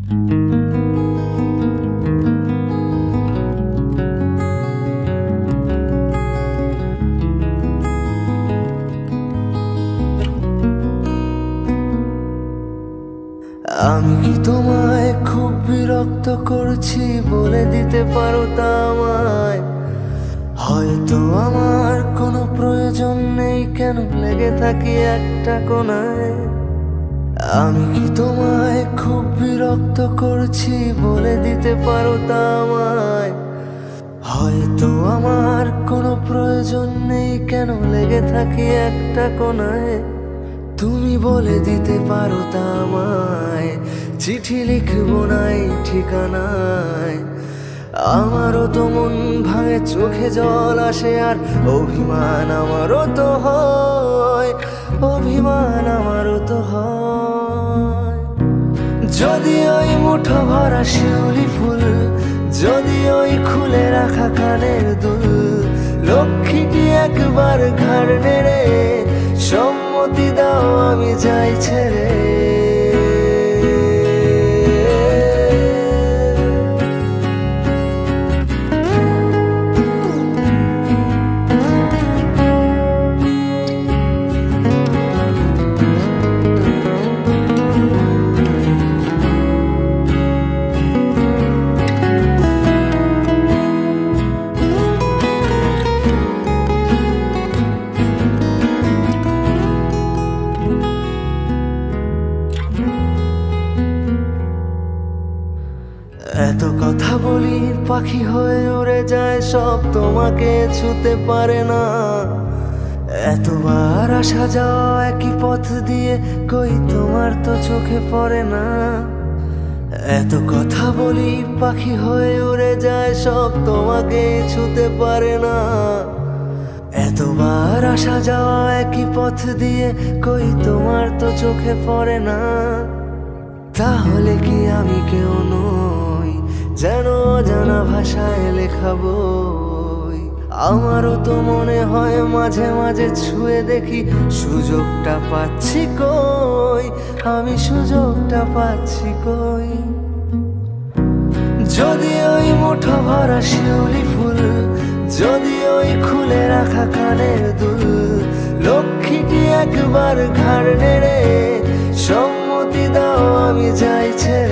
আমি কি তোমায় খুব বিরক্ত করছি বলে দিতে পারো তা আমায়? হয়তো আমার কোনো প্রয়োজন নেই, কেন লেগে থাকি একটা কোণায়। আমি কি তোমায় খুব বিরক্ত করছি বলে দিতে পারো তা আমায়? হয়তো আমার কোনো প্রয়োজন নেই, কেন লেগে থাকি একটা কোণায়। তুমি বলে দিতে পারো তা আমায়, চিঠি লিখবো নাই ঠিকানায়। আমারও তো মন ভাঙে, চোখে জল আসে, আর অভিমান আমারও তো হয়, অভিমান আমারও তো হয়। যদি ওই মুঠো ভরা শিউলি ফুল, যদি ওই খুলে রাখা কানের দুল, লক্ষ্মীটি একবার ঘাড় নেড়ে সম্মতি দাও আমি যাই ছেড়ে। এত কথা বলি পাখি হয়ে উড়ে যায়, সব তোমাকে ছুতে পারে না। এতবার আসা যাওয়া একই পথ দিয়ে, কই তোমার তো চোখে পড়ে না। এত কথা বলি পাখি হয়ে উড়ে যায়, সব তোমাকে ছুতে পারে না। এতবার আসা যাওয়া একই পথ দিয়ে, কই তোমার তো চোখে পড়ে না। তাহলে কি আমি কেউ নই, যেন অজানা ভাষায় লেখা বই? আমারও তো মনে হয় মাঝে মাঝে ছুঁয়ে দেখি, সুযোগটা পাচ্ছি কই, আমি সুযোগটা পাচ্ছি কই। যদি ওই মুঠো ভরা শিউলি ফুল, যদি ওই খুলে রাখা কানের দুল, লক্ষ্মীটি একবার ঘাড় নেড়ে সম্মতি দাও আমি যাই ছেড়ে।